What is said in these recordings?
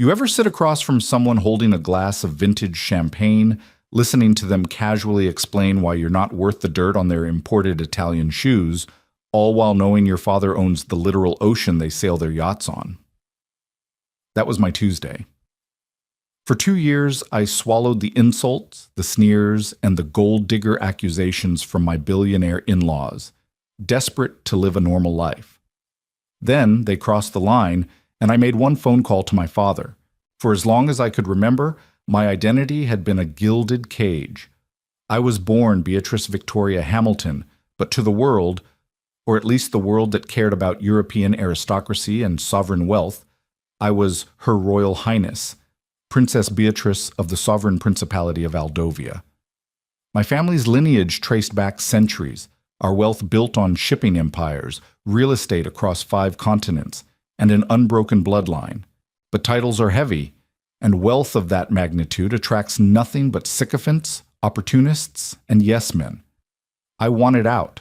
You ever sit across from someone holding a glass of vintage champagne, listening to them casually explain why you're not worth the dirt on their imported Italian shoes, all while knowing your father owns the literal ocean they sail their yachts on? That was my Tuesday. For 2 years, I swallowed the insults, the sneers, and the gold digger accusations from my billionaire in-laws, desperate to live a normal life. Then they crossed the line, and I made one phone call to my father. For as long as I could remember, my identity had been a gilded cage. I was born Beatrice Victoria Hamilton, but to the world, or at least the world that cared about European aristocracy and sovereign wealth, I was Her Royal Highness, Princess Beatrice of the Sovereign Principality of Aldovia. My family's lineage traced back centuries, our wealth built on shipping empires, real estate across 5 continents, and an unbroken bloodline. But titles are heavy, and wealth of that magnitude attracts nothing but sycophants, opportunists, and yes-men. I wanted out.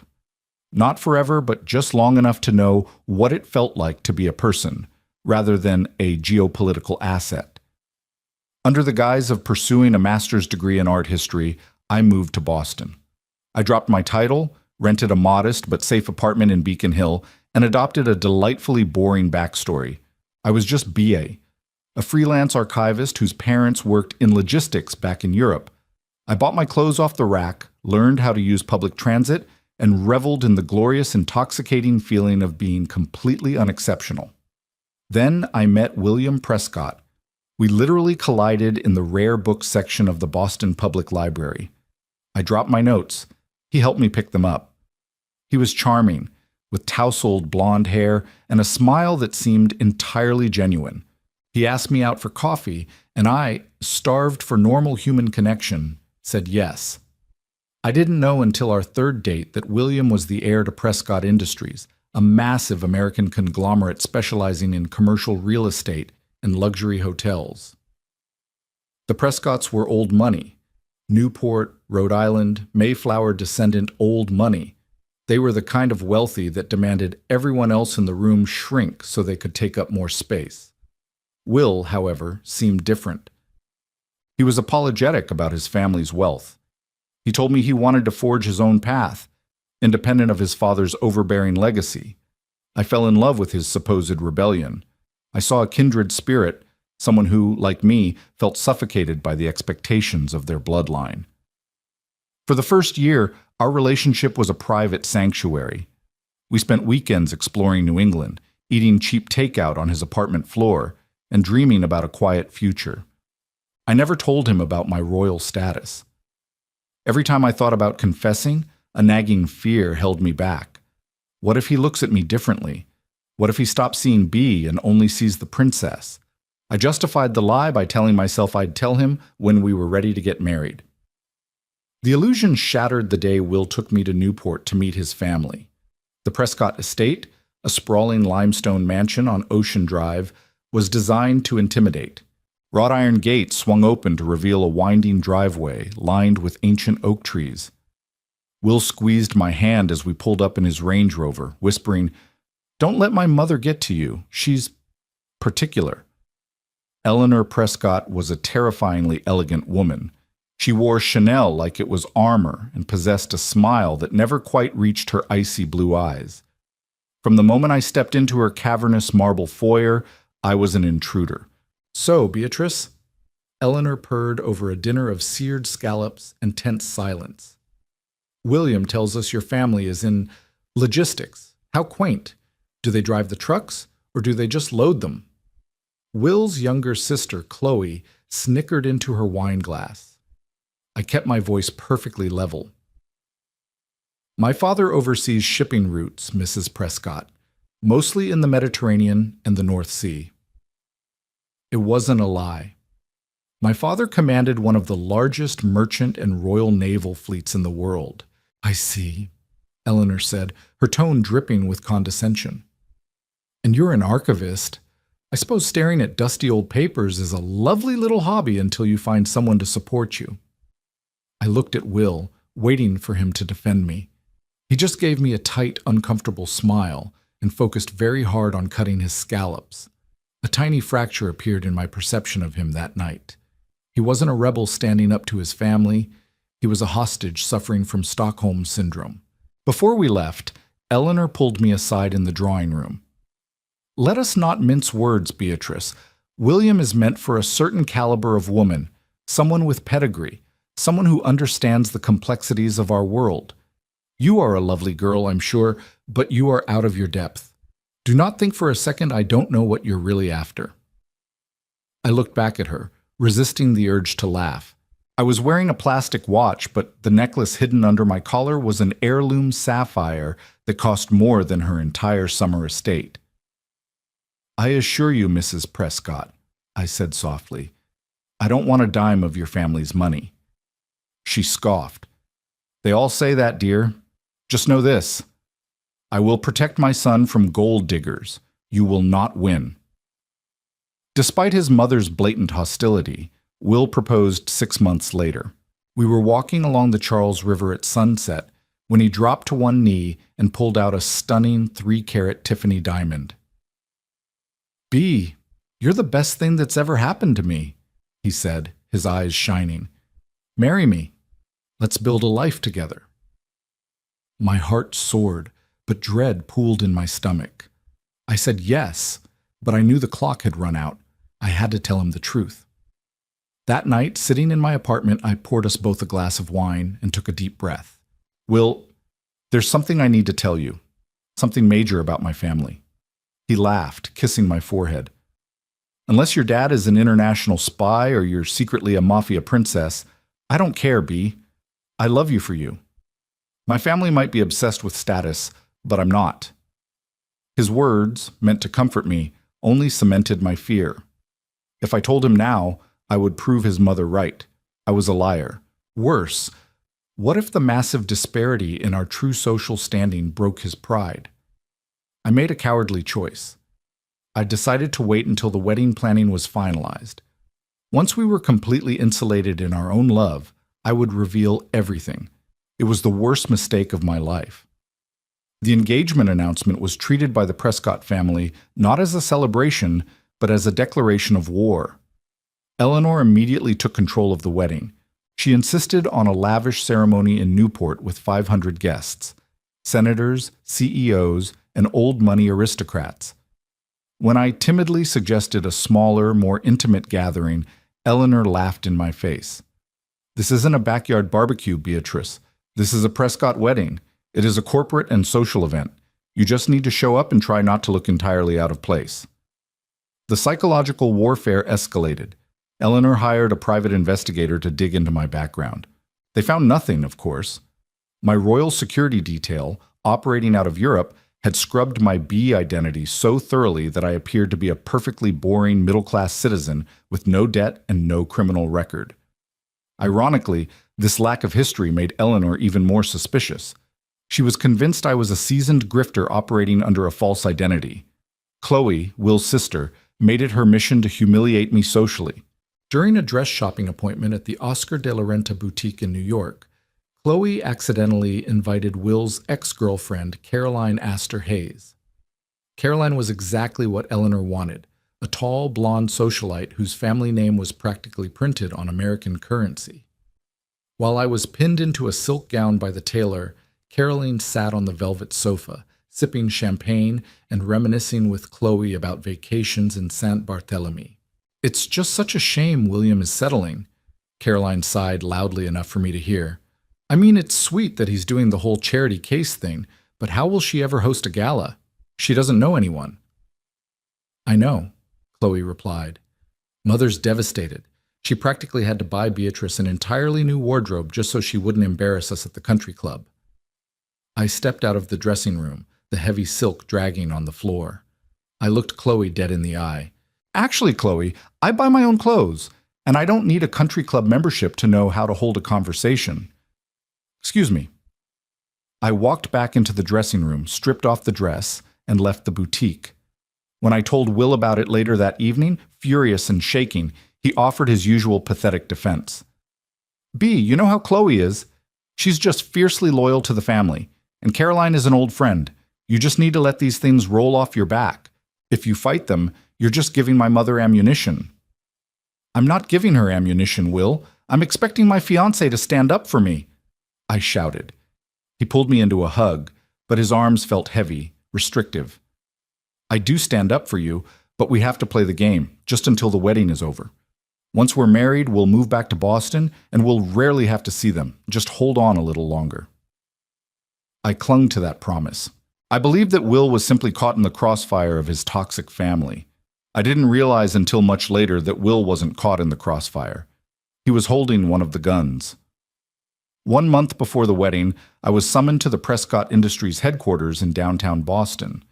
Not forever, but just long enough to know what it felt like to be a person, rather than a geopolitical asset. Under the guise of pursuing a master's degree in art history, I moved to Boston. I dropped my title, rented a modest but safe apartment in Beacon Hill, and adopted a delightfully boring backstory. I was just B.A., a freelance archivist whose parents worked in logistics back in Europe. I bought my clothes off the rack, learned how to use public transit, and reveled in the glorious, intoxicating feeling of being completely unexceptional. Then I met William Prescott. We literally collided in the rare books section of the Boston Public Library. I dropped my notes. He helped me pick them up. He was charming, with tousled blonde hair and a smile that seemed entirely genuine. He asked me out for coffee, and I, starved for normal human connection, said yes. I didn't know until our 3rd date that William was the heir to Prescott Industries, a massive American conglomerate specializing in commercial real estate and luxury hotels. The Prescotts were old money. Newport, Rhode Island, Mayflower descendant old money. They were the kind of wealthy that demanded everyone else in the room shrink so they could take up more space. Will, however, seemed different. He was apologetic about his family's wealth. He told me he wanted to forge his own path, independent of his father's overbearing legacy. I fell in love with his supposed rebellion. I saw a kindred spirit, someone who, like me, felt suffocated by the expectations of their bloodline. For the first year, our relationship was a private sanctuary. We spent weekends exploring New England, eating cheap takeout on his apartment floor, and dreaming about a quiet future. I never told him about my royal status. Every time I thought about confessing, a nagging fear held me back. What if he looks at me differently? What if he stops seeing B and only sees the princess? I justified the lie by telling myself I'd tell him when we were ready to get married. The illusion shattered the day Will took me to Newport to meet his family. The Prescott estate, a sprawling limestone mansion on Ocean Drive, was designed to intimidate. Wrought iron gates swung open to reveal a winding driveway lined with ancient oak trees. Will squeezed my hand as we pulled up in his Range Rover, whispering, "Don't let my mother get to you. She's particular." Eleanor Prescott was a terrifyingly elegant woman. She wore Chanel like it was armor and possessed a smile that never quite reached her icy blue eyes. From the moment I stepped into her cavernous marble foyer, I was an intruder. "So, Beatrice?" Eleanor purred over a dinner of seared scallops and tense silence. "William tells us your family is in logistics. How quaint. Do they drive the trucks, or do they just load them?" Will's younger sister, Chloe, snickered into her wine glass. I kept my voice perfectly level. "My father oversees shipping routes, Mrs. Prescott, mostly in the Mediterranean and the North Sea." It wasn't a lie. My father commanded one of the largest merchant and royal naval fleets in the world. "I see," Eleanor said, her tone dripping with condescension. "And you're an archivist. I suppose staring at dusty old papers is a lovely little hobby until you find someone to support you." I looked at Will, waiting for him to defend me. He just gave me a tight, uncomfortable smile and focused very hard on cutting his scallops. A tiny fracture appeared in my perception of him that night. He wasn't a rebel standing up to his family. He was a hostage suffering from Stockholm Syndrome. Before we left, Eleanor pulled me aside in the drawing room. "Let us not mince words, Beatrice. William is meant for a certain caliber of woman, someone with pedigree, someone who understands the complexities of our world. You are a lovely girl, I'm sure, but you are out of your depth. Do not think for a second I don't know what you're really after." I looked back at her, resisting the urge to laugh. I was wearing a plastic watch, but the necklace hidden under my collar was an heirloom sapphire that cost more than her entire summer estate. "I assure you, Mrs. Prescott," I said softly, "I don't want a dime of your family's money." She scoffed. "They all say that, dear. Just know this. I will protect my son from gold diggers. You will not win." Despite his mother's blatant hostility, Will proposed 6 months later. We were walking along the Charles River at sunset when he dropped to one knee and pulled out a stunning 3-carat Tiffany diamond. "Bea, you're the best thing that's ever happened to me," he said, his eyes shining. "Marry me. Let's build a life together." My heart soared, but dread pooled in my stomach. I said yes, but I knew the clock had run out. I had to tell him the truth. That night, sitting in my apartment, I poured us both a glass of wine and took a deep breath. "Will, there's something I need to tell you. Something major about my family." He laughed, kissing my forehead. "Unless your dad is an international spy or you're secretly a mafia princess, I don't care, Bea. I love you for you. My family might be obsessed with status, but I'm not." His words, meant to comfort me, only cemented my fear. If I told him now, I would prove his mother right. I was a liar. Worse, what if the massive disparity in our true social standing broke his pride? I made a cowardly choice. I decided to wait until the wedding planning was finalized. Once we were completely insulated in our own love, I would reveal everything. It was the worst mistake of my life. The engagement announcement was treated by the Prescott family not as a celebration, but as a declaration of war. Eleanor immediately took control of the wedding. She insisted on a lavish ceremony in Newport with 500 guests, senators, CEOs, and old money aristocrats. When I timidly suggested a smaller, more intimate gathering, Eleanor laughed in my face. "This isn't a backyard barbecue, Beatrice. This is a Prescott wedding. It is a corporate and social event. You just need to show up and try not to look entirely out of place." The psychological warfare escalated. Eleanor hired a private investigator to dig into my background. They found nothing, of course. My royal security detail, operating out of Europe, had scrubbed my B identity so thoroughly that I appeared to be a perfectly boring middle-class citizen with no debt and no criminal record. Ironically, this lack of history made Eleanor even more suspicious. She was convinced I was a seasoned grifter operating under a false identity. Chloe, Will's sister, made it her mission to humiliate me socially. During a dress shopping appointment at the Oscar de la Renta boutique in New York, Chloe accidentally invited Will's ex-girlfriend, Caroline Astor Hayes. Caroline was exactly what Eleanor wanted, a tall, blonde socialite whose family name was practically printed on American currency. While I was pinned into a silk gown by the tailor, Caroline sat on the velvet sofa, sipping champagne and reminiscing with Chloe about vacations in Saint Barthélemy. "It's just such a shame William is settling," Caroline sighed loudly enough for me to hear. "I mean, it's sweet that he's doing the whole charity case thing, but how will she ever host a gala? She doesn't know anyone." "I know," Chloe replied. "Mother's devastated. She practically had to buy Beatrice an entirely new wardrobe just so she wouldn't embarrass us at the country club." I stepped out of the dressing room, the heavy silk dragging on the floor. I looked Chloe dead in the eye. "Actually, Chloe, I buy my own clothes, and I don't need a country club membership to know how to hold a conversation. Excuse me." I walked back into the dressing room, stripped off the dress, and left the boutique. When I told Will about it later that evening, furious and shaking, he offered his usual pathetic defense. "Bea, you know how Chloe is. She's just fiercely loyal to the family, and Caroline is an old friend. You just need to let these things roll off your back. If you fight them, You're just giving my mother ammunition." "I'm not giving her ammunition, Will. I'm expecting my fiancé to stand up for me," I shouted. He pulled me into a hug, but his arms felt heavy, restrictive. "I do stand up for you, but we have to play the game, just until the wedding is over. Once we're married, we'll move back to Boston, and we'll rarely have to see them. Just hold on a little longer." I clung to that promise. I believed that Will was simply caught in the crossfire of his toxic family. I didn't realize until much later that Will wasn't caught in the crossfire. He was holding one of the guns. 1 month before the wedding, I was summoned to the Prescott Industries headquarters in downtown Boston.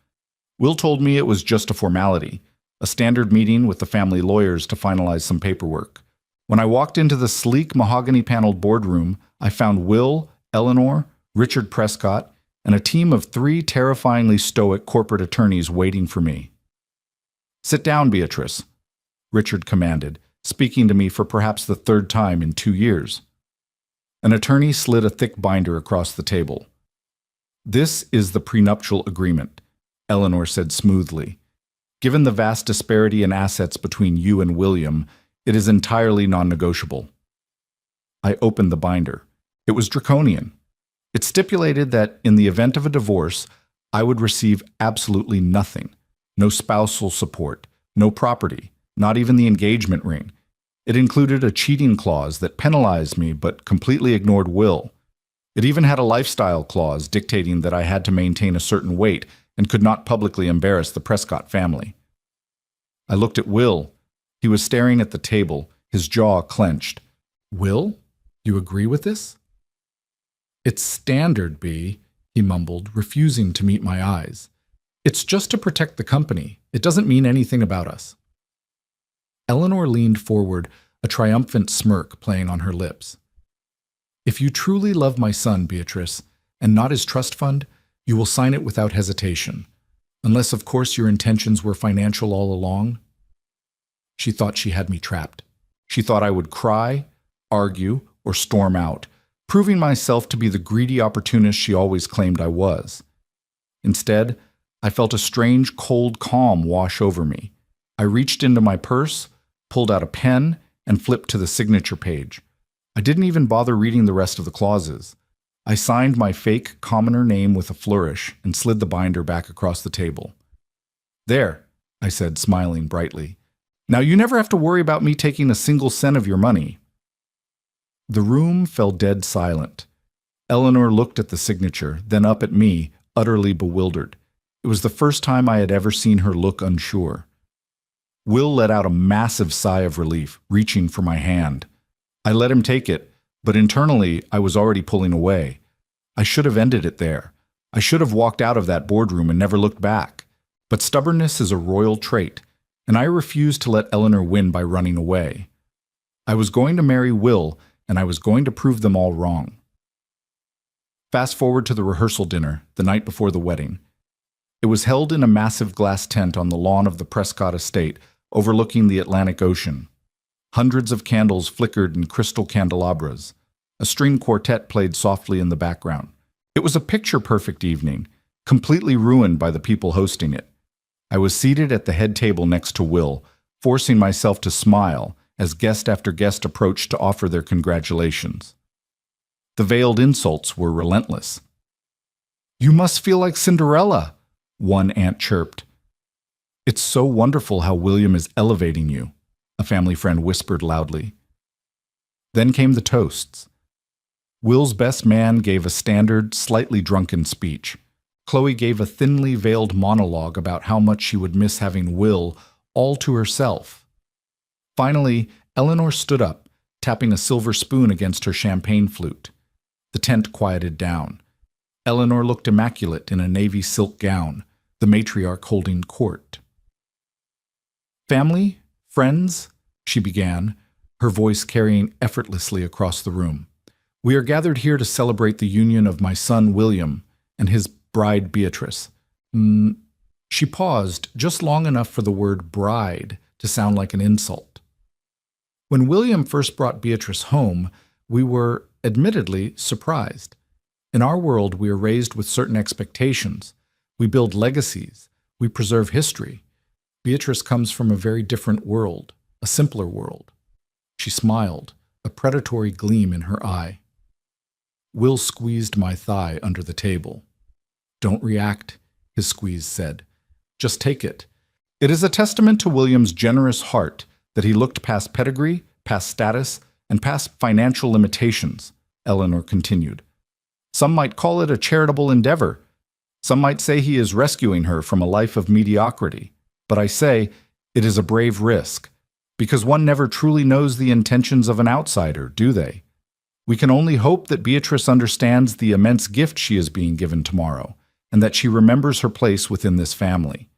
Will told me it was just a formality, a standard meeting with the family lawyers to finalize some paperwork. When I walked into the sleek mahogany-paneled boardroom, I found Will, Eleanor, Richard Prescott, and a team of 3 terrifyingly stoic corporate attorneys waiting for me. "Sit down, Beatrice," Richard commanded, speaking to me for perhaps the 3rd time in 2 years. An attorney slid a thick binder across the table. "This is the prenuptial agreement," Eleanor said smoothly. "Given the vast disparity in assets between you and William, it is entirely non-negotiable." I opened the binder. It was draconian. It stipulated that in the event of a divorce, I would receive absolutely nothing. No spousal support, no property, not even the engagement ring. It included a cheating clause that penalized me but completely ignored Will. It even had a lifestyle clause dictating that I had to maintain a certain weight and could not publicly embarrass the Prescott family. I looked at Will. He was staring at the table, his jaw clenched. "Will, you agree with this?" "It's standard, B," he mumbled, refusing to meet my eyes. "It's just to protect the company. It doesn't mean anything about us." Eleanor leaned forward, a triumphant smirk playing on her lips. "If you truly love my son, Beatrice, and not his trust fund, you will sign it without hesitation. Unless, of course, your intentions were financial all along." She thought she had me trapped. She thought I would cry, argue, or storm out, proving myself to be the greedy opportunist she always claimed I was. Instead, I felt a strange, cold calm wash over me. I reached into my purse, pulled out a pen, and flipped to the signature page. I didn't even bother reading the rest of the clauses. I signed my fake commoner name with a flourish and slid the binder back across the table. "There," I said, smiling brightly. "Now you never have to worry about me taking a single cent of your money." The room fell dead silent. Eleanor looked at the signature, then up at me, utterly bewildered. It was the first time I had ever seen her look unsure. Will let out a massive sigh of relief, reaching for my hand. I let him take it, but internally I was already pulling away. I should have ended it there. I should have walked out of that boardroom and never looked back. But stubbornness is a royal trait, and I refused to let Eleanor win by running away. I was going to marry Will, and I was going to prove them all wrong. Fast forward to the rehearsal dinner, the night before the wedding. It was held in a massive glass tent on the lawn of the Prescott estate, overlooking the Atlantic Ocean. Hundreds of candles flickered in crystal candelabras. A string quartet played softly in the background. It was a picture-perfect evening, completely ruined by the people hosting it. I was seated at the head table next to Will, forcing myself to smile as guest after guest approached to offer their congratulations. The veiled insults were relentless. "You must feel like Cinderella," one aunt chirped. "It's so wonderful how William is elevating you," a family friend whispered loudly. Then came the toasts. Will's best man gave a standard, slightly drunken speech. Chloe gave a thinly veiled monologue about how much she would miss having Will all to herself. Finally, Eleanor stood up, tapping a silver spoon against her champagne flute. The tent quieted down. Eleanor looked immaculate in a navy silk gown, the matriarch holding court. "Family, friends," she began, her voice carrying effortlessly across the room. "We are gathered here to celebrate the union of my son William and his bride Beatrice." She paused just long enough for the word bride to sound like an insult. When William first brought Beatrice home, we were, admittedly, surprised. In our world, we are raised with certain expectations. We build legacies. We preserve history. Beatrice comes from a very different world, a simpler world. She smiled, a predatory gleam in her eye. Will squeezed my thigh under the table. Don't react, his squeeze said. Just take it. It is a testament to William's generous heart that he looked past pedigree, past status, and past financial limitations, Eleanor continued. Some might call it a charitable endeavor. Some might say he is rescuing her from a life of mediocrity. But I say, it is a brave risk, because one never truly knows the intentions of an outsider, do they? We can only hope that Beatrice understands the immense gift she is being given tomorrow, and that she remembers her place within this family.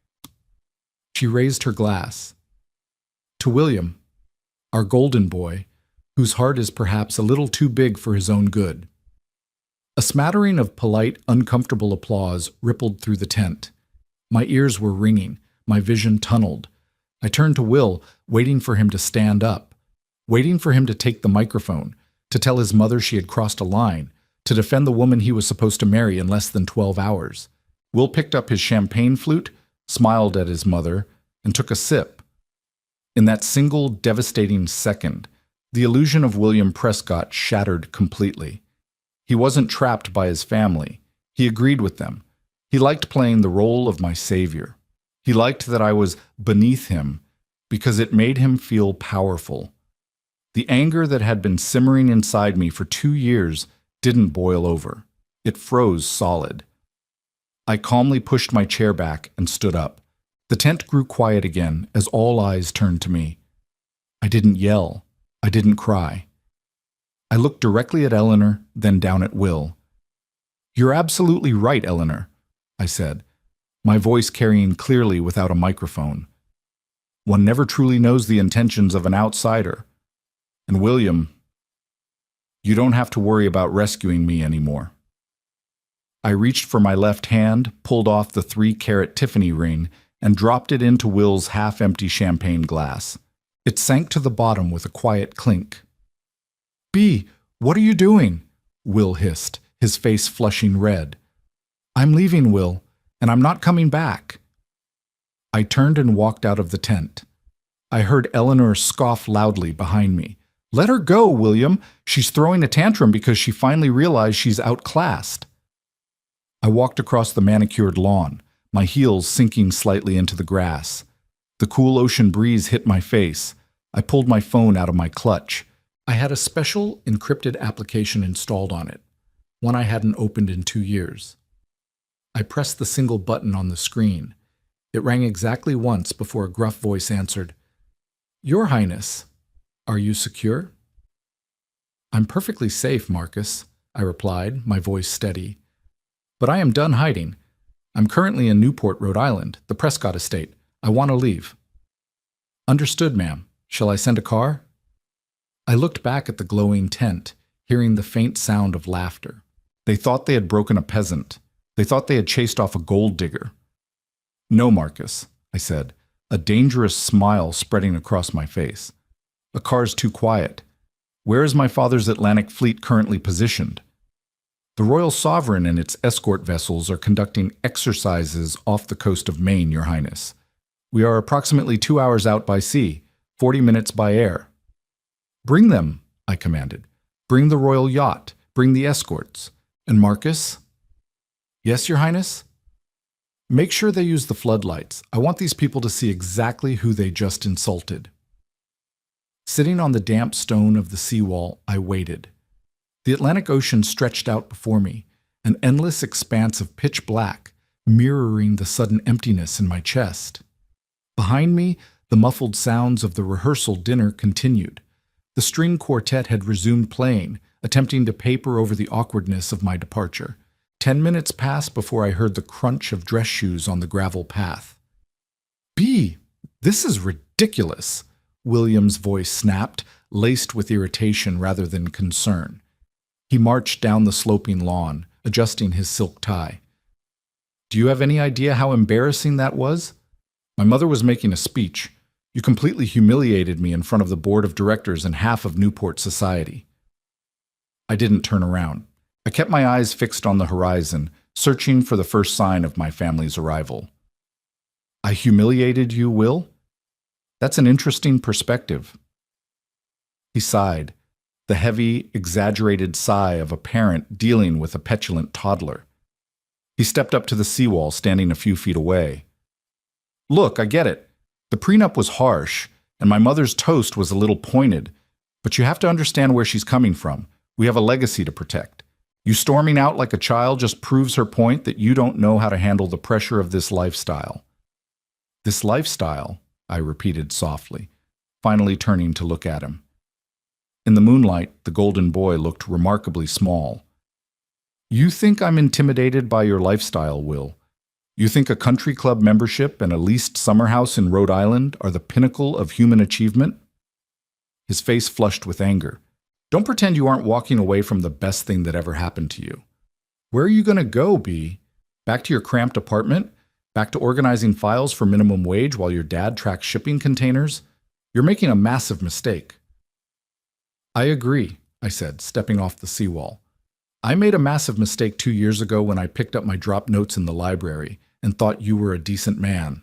She raised her glass. To William, our golden boy, whose heart is perhaps a little too big for his own good. A smattering of polite, uncomfortable applause rippled through the tent. My ears were ringing, my vision tunneled. I turned to Will, waiting for him to stand up, waiting for him to take the microphone, to tell his mother she had crossed a line, to defend the woman he was supposed to marry in less than 12 hours. Will picked up his champagne flute, smiled at his mother, and took a sip. In that single devastating second, the illusion of William Prescott shattered completely. He wasn't trapped by his family. He agreed with them. He liked playing the role of my savior. He liked that I was beneath him because it made him feel powerful. The anger that had been simmering inside me for 2 years didn't boil over. It froze solid. I calmly pushed my chair back and stood up. The tent grew quiet again as all eyes turned to me. I didn't yell. I didn't cry. I looked directly at Eleanor, then down at Will. You're absolutely right, Eleanor, I said, my voice carrying clearly without a microphone. One never truly knows the intentions of an outsider. And William, you don't have to worry about rescuing me anymore. I reached for my left hand, pulled off the 3-carat Tiffany ring, and dropped it into Will's half-empty champagne glass. It sank to the bottom with a quiet clink. "Bea, what are you doing?" Will hissed, his face flushing red. "I'm leaving, Will, and I'm not coming back." I turned and walked out of the tent. I heard Eleanor scoff loudly behind me. "Let her go, William. She's throwing a tantrum because she finally realized she's outclassed." I walked across the manicured lawn, my heels sinking slightly into the grass. The cool ocean breeze hit my face. I pulled my phone out of my clutch. I had a special encrypted application installed on it, one I hadn't opened in 2 years. I pressed the single button on the screen. It rang exactly once before a gruff voice answered, "Your Highness, are you secure?" "I'm perfectly safe, Marcus," I replied, my voice steady. "But I am done hiding. I'm currently in Newport, Rhode Island, the Prescott estate. I want to leave." "Understood, ma'am. Shall I send a car?" I looked back at the glowing tent, hearing the faint sound of laughter. They thought they had broken a peasant. They thought they had chased off a gold digger. "No, Marcus," I said, a dangerous smile spreading across my face. "A car's too quiet. Where is my father's Atlantic fleet currently positioned?" "The Royal Sovereign and its escort vessels are conducting exercises off the coast of Maine, Your Highness. We are approximately 2 hours out by sea, 40 minutes by air." "Bring them," I commanded. "Bring the royal yacht. Bring the escorts. And Marcus?" "Yes, Your Highness?" "Make sure they use the floodlights. I want these people to see exactly who they just insulted." Sitting on the damp stone of the seawall, I waited. The Atlantic Ocean stretched out before me, an endless expanse of pitch black, mirroring the sudden emptiness in my chest. Behind me, the muffled sounds of the rehearsal dinner continued. The string quartet had resumed playing, attempting to paper over the awkwardness of my departure. 10 minutes passed before I heard the crunch of dress shoes on the gravel path. "Bea, this is ridiculous," William's voice snapped, laced with irritation rather than concern. He marched down the sloping lawn, adjusting his silk tie. "Do you have any idea how embarrassing that was? My mother was making a speech. You completely humiliated me in front of the board of directors and half of Newport society." I didn't turn around. I kept my eyes fixed on the horizon, searching for the first sign of my family's arrival. I humiliated you, Will? That's an interesting perspective. He sighed, the heavy, exaggerated sigh of a parent dealing with a petulant toddler. He stepped up to the seawall, standing a few feet away. Look, I get it. The prenup was harsh, and my mother's toast was a little pointed, but you have to understand where she's coming from. We have a legacy to protect. You storming out like a child just proves her point that you don't know how to handle the pressure of this lifestyle. This lifestyle, I repeated softly, finally turning to look at him. In the moonlight, the golden boy looked remarkably small. You think I'm intimidated by your lifestyle, Will? You think a country club membership and a leased summer house in Rhode Island are the pinnacle of human achievement? His face flushed with anger. Don't pretend you aren't walking away from the best thing that ever happened to you. Where are you going to go, B? Back to your cramped apartment? Back to organizing files for minimum wage while your dad tracks shipping containers? You're making a massive mistake. I agree, I said, stepping off the seawall. I made a massive mistake 2 years ago when I picked up my dropped notes in the library and thought you were a decent man.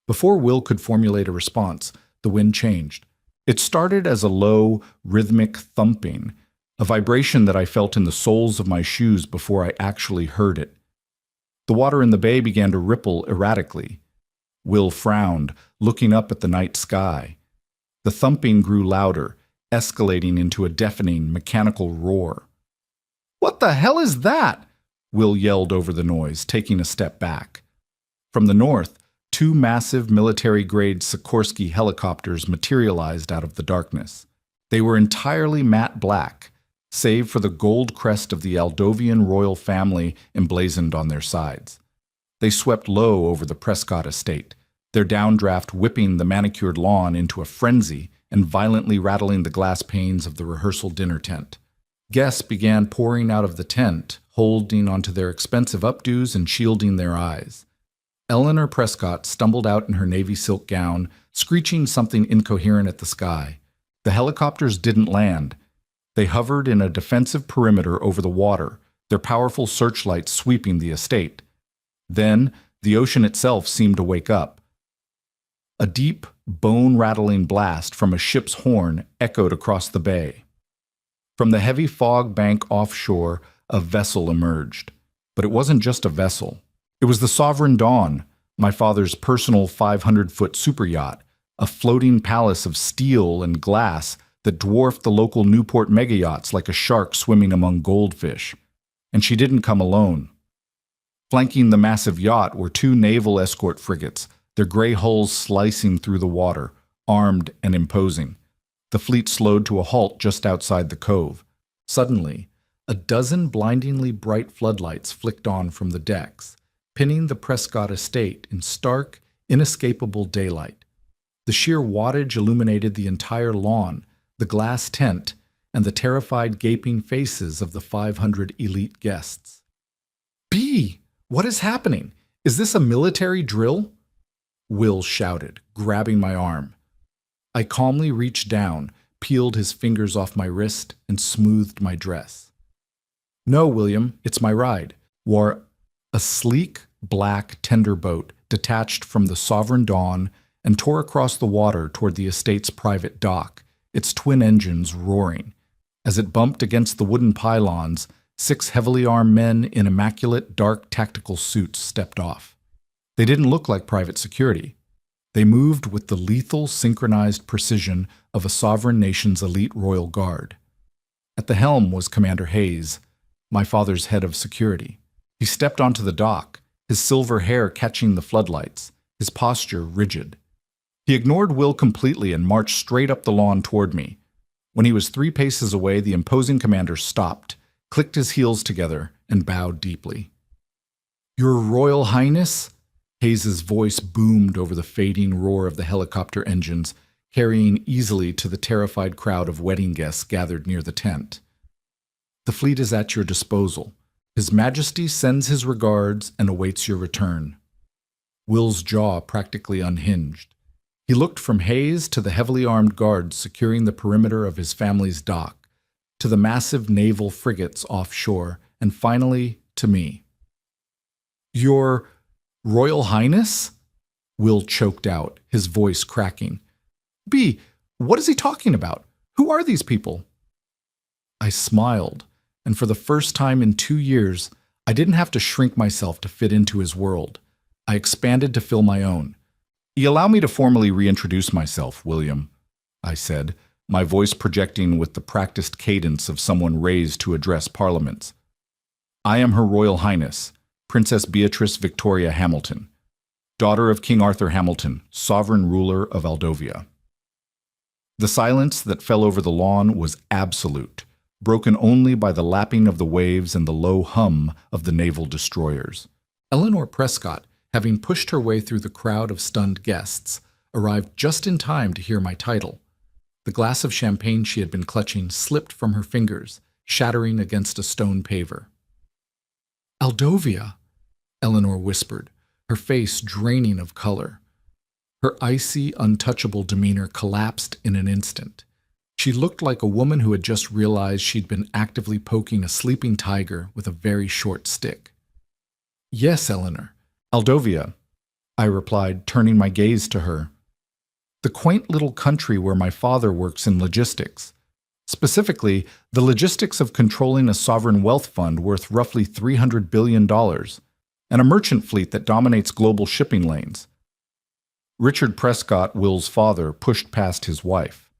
Before Will could formulate a response, the wind changed. It started as a low, rhythmic thumping, a vibration that I felt in the soles of my shoes before I actually heard it. The water in the bay began to ripple erratically. Will frowned, looking up at the night sky. The thumping grew louder, escalating into a deafening, mechanical roar. What the hell is that? Will yelled over the noise, taking a step back. From the north, 2 massive military-grade Sikorsky helicopters materialized out of the darkness. They were entirely matte black, save for the gold crest of the Aldovian royal family emblazoned on their sides. They swept low over the Prescott estate, their downdraft whipping the manicured lawn into a frenzy and violently rattling the glass panes of the rehearsal dinner tent. Guests began pouring out of the tent, holding onto their expensive updos and shielding their eyes. Eleanor Prescott stumbled out in her navy silk gown, screeching something incoherent at the sky. The helicopters didn't land. They hovered in a defensive perimeter over the water, their powerful searchlights sweeping the estate. Then, the ocean itself seemed to wake up. A deep, bone-rattling blast from a ship's horn echoed across the bay. From the heavy fog bank offshore, a vessel emerged. But it wasn't just a vessel. It was the Sovereign Dawn, my father's personal 500-foot superyacht, a floating palace of steel and glass that dwarfed the local Newport megayachts like a shark swimming among goldfish. And she didn't come alone. Flanking the massive yacht were 2 naval escort frigates, their gray hulls slicing through the water, armed and imposing. The fleet slowed to a halt just outside the cove. Suddenly, a dozen blindingly bright floodlights flicked on from the decks, pinning the Prescott estate in stark, inescapable daylight. The sheer wattage illuminated the entire lawn, the glass tent, and the terrified, gaping faces of the 500 elite guests. B, what is happening? Is this a military drill? Will shouted, grabbing my arm. I calmly reached down, peeled his fingers off my wrist, and smoothed my dress. No, William, it's my ride. A sleek, black tender boat detached from the Sovereign Dawn and tore across the water toward the estate's private dock, its twin engines roaring. As it bumped against the wooden pylons, 6 heavily armed men in immaculate, dark tactical suits stepped off. They didn't look like private security. They moved with the lethal, synchronized precision of a sovereign nation's elite royal guard. At the helm was Commander Hayes, my father's head of security. He stepped onto the dock, his silver hair catching the floodlights, his posture rigid. He ignored Will completely and marched straight up the lawn toward me. When he was 3 paces away, the imposing commander stopped, clicked his heels together, and bowed deeply. Your Royal Highness? Hayes's voice boomed over the fading roar of the helicopter engines, carrying easily to the terrified crowd of wedding guests gathered near the tent. The fleet is at your disposal. His Majesty sends his regards and awaits your return. Will's jaw practically unhinged. He looked from Hayes to the heavily armed guards securing the perimeter of his family's dock, to the massive naval frigates offshore, and finally to me. Royal Highness? Will choked out, his voice cracking. B, what is he talking about? Who are these people? I smiled, and for the first time in 2 years, I didn't have to shrink myself to fit into his world. I expanded to fill my own. Allow me to formally reintroduce myself, William, I said, my voice projecting with the practiced cadence of someone raised to address parliaments. I am Her Royal Highness, Princess Beatrice Victoria Hamilton, daughter of King Arthur Hamilton, sovereign ruler of Aldovia. The silence that fell over the lawn was absolute, broken only by the lapping of the waves and the low hum of the naval destroyers. Eleanor Prescott, having pushed her way through the crowd of stunned guests, arrived just in time to hear my title. The glass of champagne she had been clutching slipped from her fingers, shattering against a stone paver. Aldovia, Eleanor whispered, her face draining of color. Her icy, untouchable demeanor collapsed in an instant. She looked like a woman who had just realized she'd been actively poking a sleeping tiger with a very short stick. Yes, Eleanor. Aldovia, I replied, turning my gaze to her. The quaint little country where my father works in logistics. Specifically, the logistics of controlling a sovereign wealth fund worth roughly $300 billion, and a merchant fleet that dominates global shipping lanes. Richard Prescott, Will's father, pushed past his wife.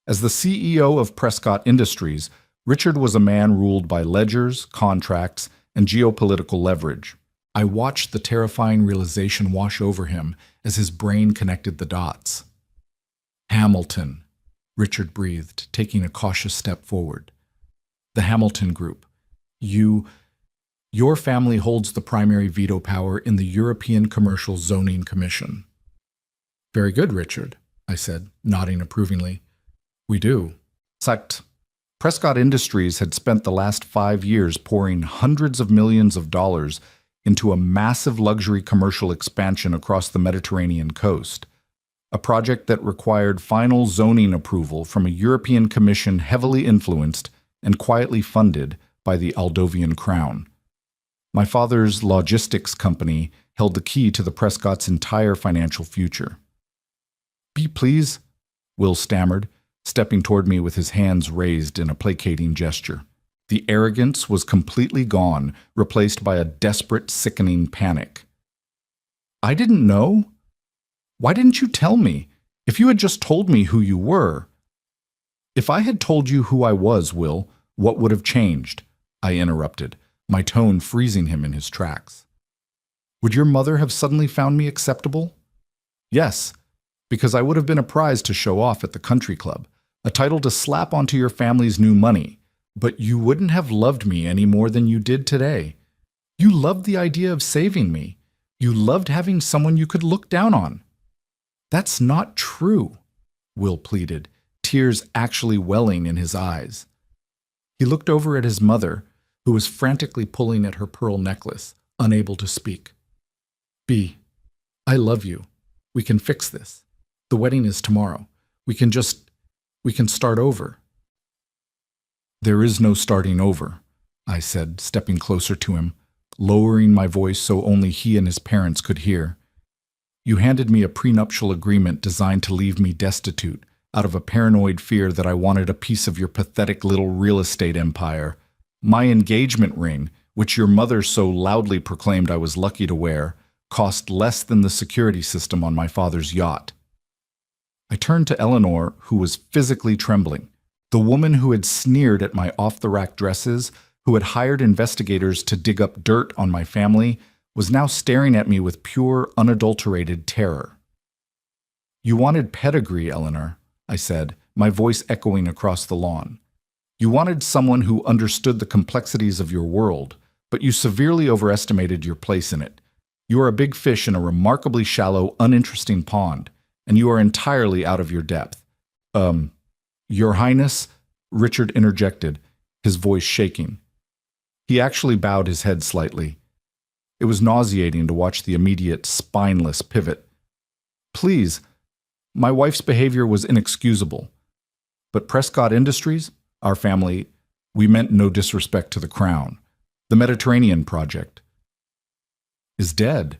As the CEO of Prescott Industries, Richard was a man ruled by ledgers, contracts, and geopolitical leverage. I watched the terrifying realization wash over him as his brain connected the dots. Hamilton, Richard breathed, taking a cautious step forward. The Hamilton Group. Your family holds the primary veto power in the European Commercial Zoning Commission. Very good, Richard, I said, nodding approvingly. We do. Fact, Prescott Industries had spent the last 5 years pouring hundreds of millions of dollars into a massive luxury commercial expansion across the Mediterranean coast, a project that required final zoning approval from a European Commission heavily influenced and quietly funded by the Aldovian crown. My father's logistics company held the key to the Prescott's entire financial future. Be please, Will stammered, stepping toward me with his hands raised in a placating gesture. The arrogance was completely gone, replaced by a desperate, sickening panic. I didn't know? Why didn't you tell me? If you had just told me who you were. If I had told you who I was, Will, what would have changed? I interrupted, my tone freezing him in his tracks. Would your mother have suddenly found me acceptable? Yes, because I would have been a prize to show off at the country club, a title to slap onto your family's new money. But you wouldn't have loved me any more than you did today. You loved the idea of saving me. You loved having someone you could look down on. That's not true, Will pleaded, tears actually welling in his eyes. He looked over at his mother, who was frantically pulling at her pearl necklace, unable to speak. B, I love you. We can fix this. The wedding is tomorrow. We can start over. There is no starting over, I said, stepping closer to him, lowering my voice so only he and his parents could hear. You handed me a prenuptial agreement designed to leave me destitute, out of a paranoid fear that I wanted a piece of your pathetic little real estate empire. My engagement ring, which your mother so loudly proclaimed I was lucky to wear, cost less than the security system on my father's yacht. I turned to Eleanor, who was physically trembling. The woman who had sneered at my off-the-rack dresses, who had hired investigators to dig up dirt on my family, was now staring at me with pure, unadulterated terror. You wanted pedigree, Eleanor, I said, my voice echoing across the lawn. You wanted someone who understood the complexities of your world, but you severely overestimated your place in it. You are a big fish in a remarkably shallow, uninteresting pond, and you are entirely out of your depth. Your Highness, Richard interjected, his voice shaking. He actually bowed his head slightly. It was nauseating to watch the immediate, spineless pivot. Please, my wife's behavior was inexcusable. But Prescott Industries, our family, we meant no disrespect to the crown. The Mediterranean project is dead.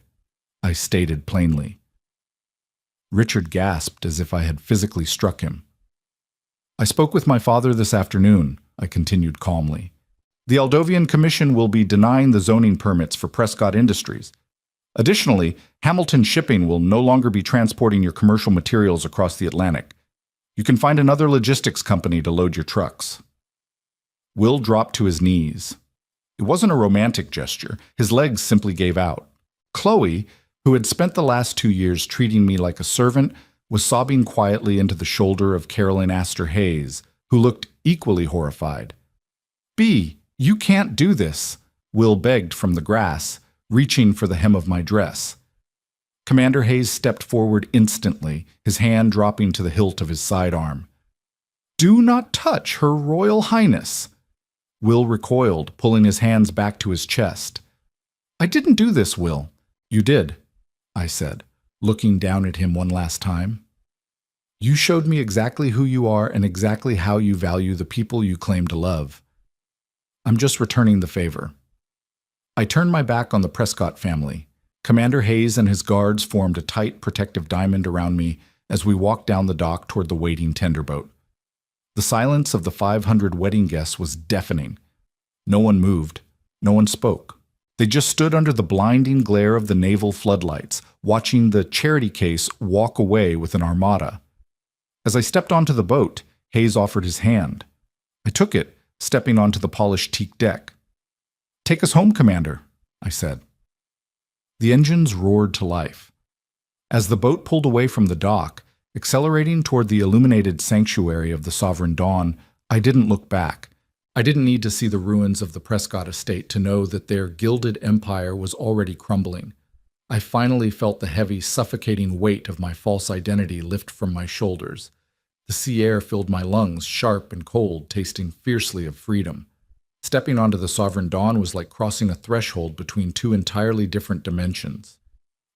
I stated plainly. Richard gasped as if I had physically struck him. I spoke with my father this afternoon, I continued calmly. The Aldovian Commission will be denying the zoning permits for Prescott Industries. Additionally, Hamilton Shipping will no longer be transporting your commercial materials across the Atlantic. You can find another logistics company to load your trucks. Will dropped to his knees. It wasn't a romantic gesture. His legs simply gave out. Chloe, who had spent the last 2 years treating me like a servant, was sobbing quietly into the shoulder of Carolyn Astor Hayes, who looked equally horrified. "B, you can't do this," Will begged from the grass, reaching for the hem of my dress. Commander Hayes stepped forward instantly, his hand dropping to the hilt of his sidearm. "Do not touch Her Royal Highness." Will recoiled, pulling his hands back to his chest. "I didn't do this, Will." "You did," I said, looking down at him one last time. "You showed me exactly who you are and exactly how you value the people you claim to love. I'm just returning the favor." I turned my back on the Prescott family. Commander Hayes and his guards formed a tight, protective diamond around me as we walked down the dock toward the waiting tenderboat. The silence of the 500 wedding guests was deafening. No one moved. No one spoke. They just stood under the blinding glare of the naval floodlights, watching the charity case walk away with an armada. As I stepped onto the boat, Hayes offered his hand. I took it, stepping onto the polished teak deck. "Take us home, Commander," I said. The engines roared to life. As the boat pulled away from the dock, accelerating toward the illuminated sanctuary of the Sovereign Dawn, I didn't look back. I didn't need to see the ruins of the Prescott estate to know that their gilded empire was already crumbling. I finally felt the heavy, suffocating weight of my false identity lift from my shoulders. The sea air filled my lungs, sharp and cold, tasting fiercely of freedom. Stepping onto the Sovereign Dawn was like crossing a threshold between two entirely different dimensions.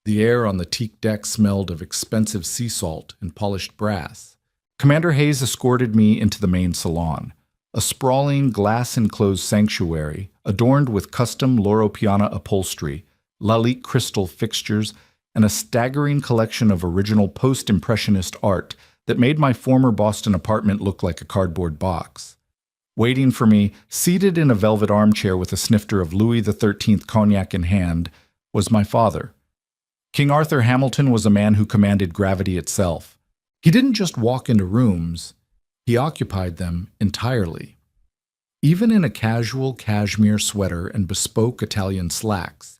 The air on the teak deck smelled of expensive sea salt and polished brass. Commander Hayes escorted me into the main salon, a sprawling glass-enclosed sanctuary adorned with custom Loro Piana upholstery, Lalique crystal fixtures, and a staggering collection of original post-impressionist art that made my former Boston apartment look like a cardboard box. Waiting for me, seated in a velvet armchair with a snifter of Louis XIII cognac in hand, was my father. King Arthur Hamilton was a man who commanded gravity itself. He didn't just walk into rooms, he occupied them entirely. Even in a casual cashmere sweater and bespoke Italian slacks,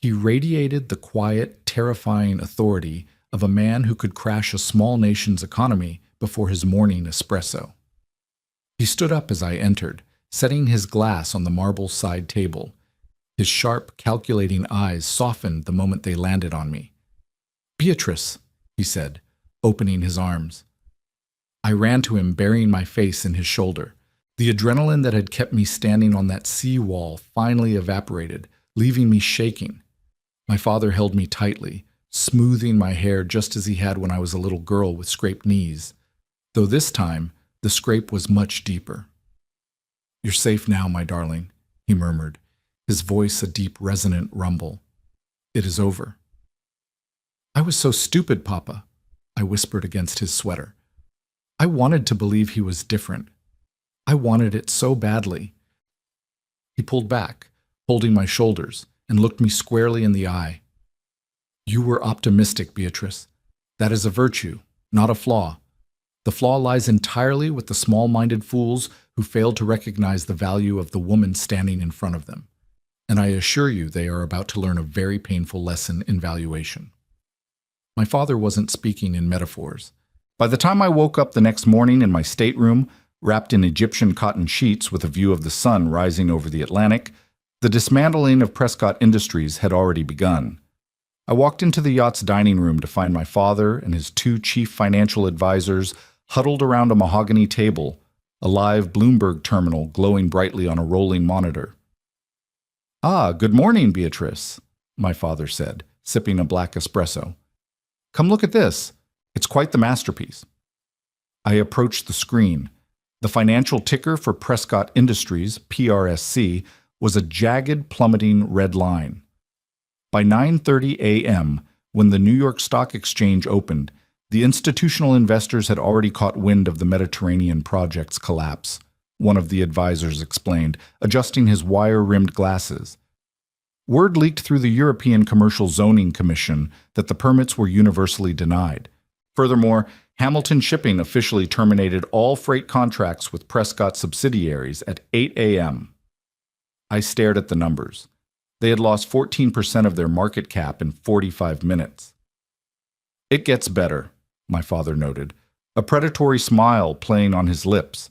he radiated the quiet, terrifying authority of a man who could crash a small nation's economy before his morning espresso. He stood up as I entered, setting his glass on the marble side table. His sharp, calculating eyes softened the moment they landed on me. "Beatrice," he said, opening his arms. I ran to him, burying my face in his shoulder. The adrenaline that had kept me standing on that sea wall finally evaporated, leaving me shaking. My father held me tightly, smoothing my hair just as he had when I was a little girl with scraped knees, though this time the scrape was much deeper. "You're safe now, my darling," he murmured, his voice a deep, resonant rumble. "It is over." "I was so stupid, Papa," I whispered against his sweater. I wanted to believe he was different. I wanted it so badly. He pulled back, holding my shoulders, and looked me squarely in the eye. "You were optimistic, Beatrice. That is a virtue, not a flaw. The flaw lies entirely with the small-minded fools who fail to recognize the value of the woman standing in front of them. And I assure you they are about to learn a very painful lesson in valuation." My father wasn't speaking in metaphors. By the time I woke up the next morning in my stateroom, wrapped in Egyptian cotton sheets with a view of the sun rising over the Atlantic, the dismantling of Prescott Industries had already begun. I walked into the yacht's dining room to find my father and his two chief financial advisors huddled around a mahogany table, a live Bloomberg terminal glowing brightly on a rolling monitor. "Ah, good morning, Beatrice," my father said, sipping a black espresso. "Come look at this. It's quite the masterpiece." I approached the screen. The financial ticker for Prescott Industries, PRSC, was a jagged, plummeting red line. By 9:30 a.m., when the New York Stock Exchange opened, the institutional investors had already caught wind of the Mediterranean project's collapse, one of the advisors explained, adjusting his wire-rimmed glasses. Word leaked through the European Commercial Zoning Commission that the permits were universally denied. Furthermore, Hamilton Shipping officially terminated all freight contracts with Prescott subsidiaries at 8 a.m. I stared at the numbers. They had lost 14% of their market cap in 45 minutes. "It gets better," my father noted, a predatory smile playing on his lips.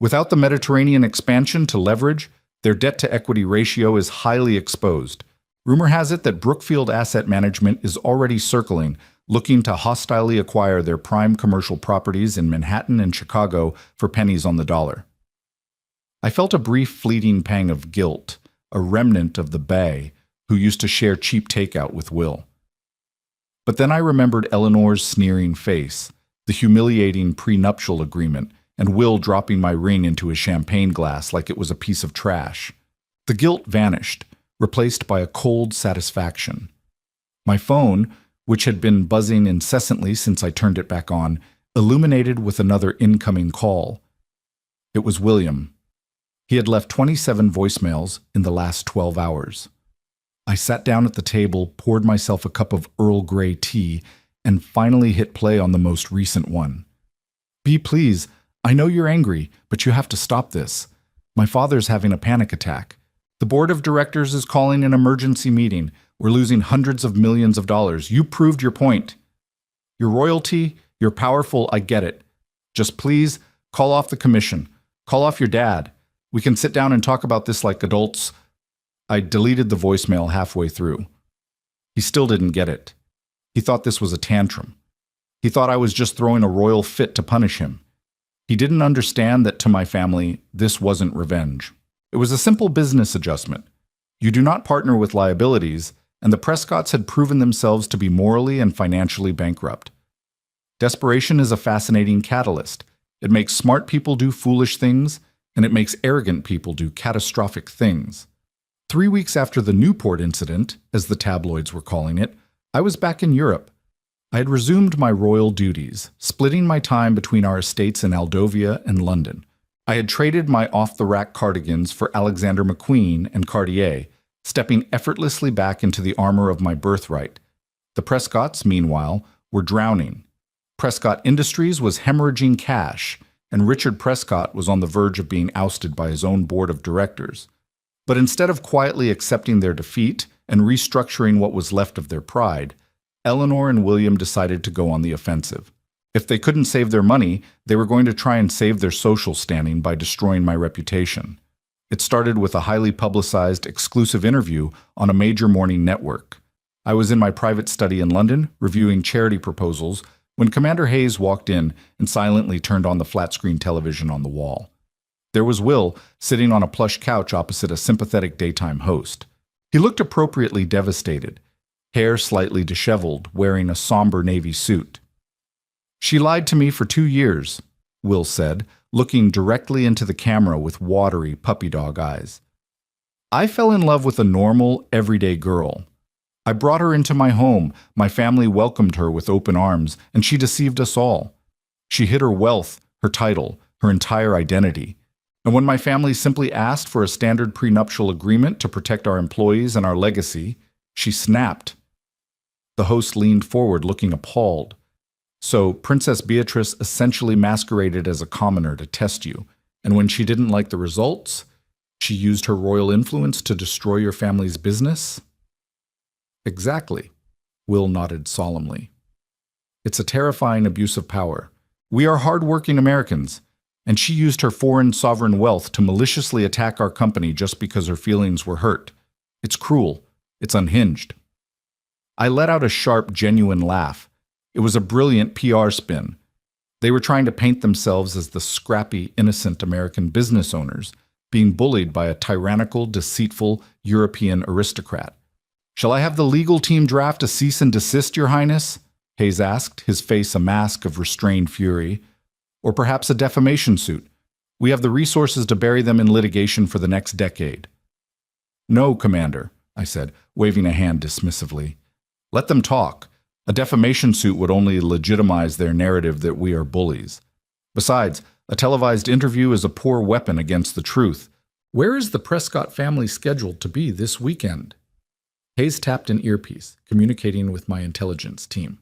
Without the Mediterranean expansion to leverage, their debt-to-equity ratio is highly exposed. Rumor has it that Brookfield Asset Management is already circling, looking to hostilely acquire their prime commercial properties in Manhattan and Chicago for pennies on the dollar. I felt a brief fleeting pang of guilt, a remnant of the Bay who used to share cheap takeout with Will. But then I remembered Eleanor's sneering face, the humiliating prenuptial agreement, and Will dropping my ring into his champagne glass like it was a piece of trash. The guilt vanished, replaced by a cold satisfaction. My phone, which had been buzzing incessantly since I turned it back on, illuminated with another incoming call. It was William. He had left 27 voicemails in the last 12 hours. I sat down at the table, poured myself a cup of Earl Grey tea, and finally hit play on the most recent one. "B, please, I know you're angry, but you have to stop this. My father's having a panic attack. The board of directors is calling an emergency meeting. We're losing hundreds of millions of dollars. You proved your point. You're royalty, you're powerful, I get it. Just please, call off the commission. Call off your dad. We can sit down and talk about this like adults." I deleted the voicemail halfway through. He still didn't get it. He thought this was a tantrum. He thought I was just throwing a royal fit to punish him. He didn't understand that to my family, this wasn't revenge. It was a simple business adjustment. You do not partner with liabilities, and the Prescotts had proven themselves to be morally and financially bankrupt. Desperation is a fascinating catalyst. It makes smart people do foolish things, and it makes arrogant people do catastrophic things. 3 weeks after the Newport incident, as the tabloids were calling it, I was back in Europe. I had resumed my royal duties, splitting my time between our estates in Aldovia and London. I had traded my off-the-rack cardigans for Alexander McQueen and Cartier, stepping effortlessly back into the armor of my birthright. The Prescotts, meanwhile, were drowning. Prescott Industries was hemorrhaging cash, and Richard Prescott was on the verge of being ousted by his own board of directors. But instead of quietly accepting their defeat and restructuring what was left of their pride, Eleanor and William decided to go on the offensive. If they couldn't save their money, they were going to try and save their social standing by destroying my reputation. It started with a highly publicized, exclusive interview on a major morning network. I was in my private study in London, reviewing charity proposals, when Commander Hayes walked in and silently turned on the flat-screen television on the wall. There was Will, sitting on a plush couch opposite a sympathetic daytime host. He looked appropriately devastated, hair slightly disheveled, wearing a somber navy suit. "She lied to me for 2 years," Will said, looking directly into the camera with watery puppy dog eyes. "I fell in love with a normal, everyday girl. I brought her into my home, my family welcomed her with open arms, and she deceived us all. She hid her wealth, her title, her entire identity. And when my family simply asked for a standard prenuptial agreement to protect our employees and our legacy, she snapped." The host leaned forward, looking appalled. "So Princess Beatrice essentially masqueraded as a commoner to test you, and when she didn't like the results, she used her royal influence to destroy your family's business?" "Exactly," Will nodded solemnly. "It's a terrifying abuse of power. We are hard-working Americans, and she used her foreign sovereign wealth to maliciously attack our company just because her feelings were hurt. It's cruel. It's unhinged." I let out a sharp, genuine laugh. It was a brilliant PR spin. They were trying to paint themselves as the scrappy, innocent American business owners, being bullied by a tyrannical, deceitful European aristocrat. "Shall I have the legal team draft a cease and desist, Your Highness?" Hayes asked, his face a mask of restrained fury. "Or perhaps a defamation suit? We have the resources to bury them in litigation for the next decade." "No, Commander. I said, waving a hand dismissively. Let them talk. A defamation suit would only legitimize their narrative that we are bullies. Besides, a televised interview is a poor weapon against the truth. Where is the Prescott family scheduled to be this weekend? Hayes tapped an earpiece, communicating with my intelligence team.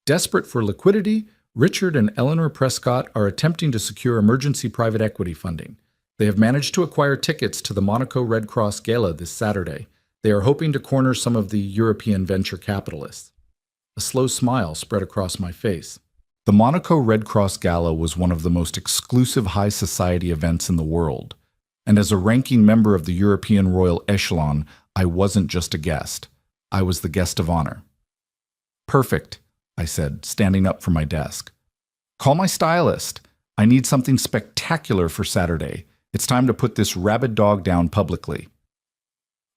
Desperate for liquidity, Richard and Eleanor Prescott are attempting to secure emergency private equity funding. They have managed to acquire tickets to the Monaco Red Cross Gala this Saturday. They are hoping to corner some of the European venture capitalists. A slow smile spread across my face. The Monaco Red Cross Gala was one of the most exclusive high society events in the world. And as a ranking member of the European Royal Echelon, I wasn't just a guest. I was the guest of honor. Perfect, I said, standing up from my desk. Call my stylist. I need something spectacular for Saturday. It's time to put this rabid dog down publicly.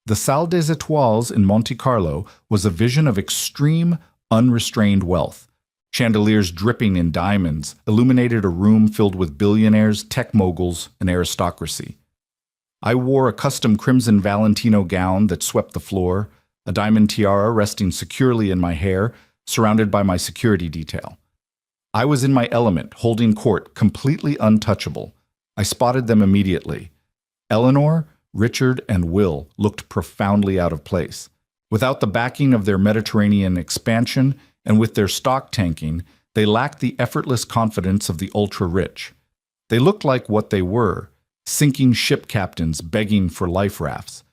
The Salle des Étoiles in Monte Carlo was a vision of extreme, unrestrained wealth. Chandeliers dripping in diamonds illuminated a room filled with billionaires, tech moguls, and aristocracy. I wore a custom crimson Valentino gown that swept the floor, a diamond tiara resting securely in my hair, surrounded by my security detail. I was in my element, holding court, completely untouchable. I spotted them immediately. Eleanor, Richard, and Will looked profoundly out of place. Without the backing of their Mediterranean expansion and with their stock tanking, they lacked the effortless confidence of the ultra-rich. They looked like what they were, sinking ship captains begging for life rafts.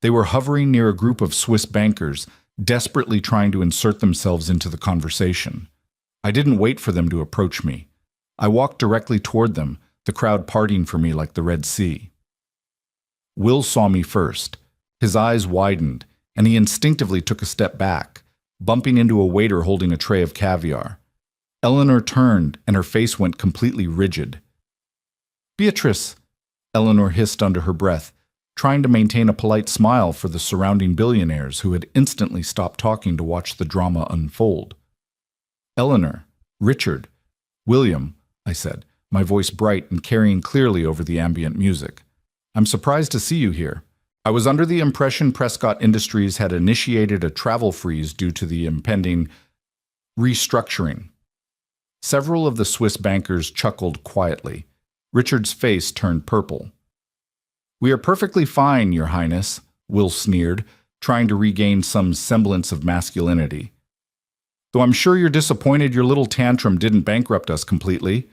They were hovering near a group of Swiss bankers, desperately trying to insert themselves into the conversation. I didn't wait for them to approach me. I walked directly toward them, the crowd parting for me like the Red Sea. Will saw me first. His eyes widened, and he instinctively took a step back, bumping into a waiter holding a tray of caviar. Eleanor turned, and her face went completely rigid. "Beatrice," Eleanor hissed under her breath, trying to maintain a polite smile for the surrounding billionaires who had instantly stopped talking to watch the drama unfold. "Eleanor, Richard, William," I said, my voice bright and carrying clearly over the ambient music. "I'm surprised to see you here. I was under the impression Prescott Industries had initiated a travel freeze due to the impending restructuring." Several of the Swiss bankers chuckled quietly. Richard's face turned purple. "We are perfectly fine, Your Highness," Will sneered, trying to regain some semblance of masculinity. "Though I'm sure you're disappointed your little tantrum didn't bankrupt us completely.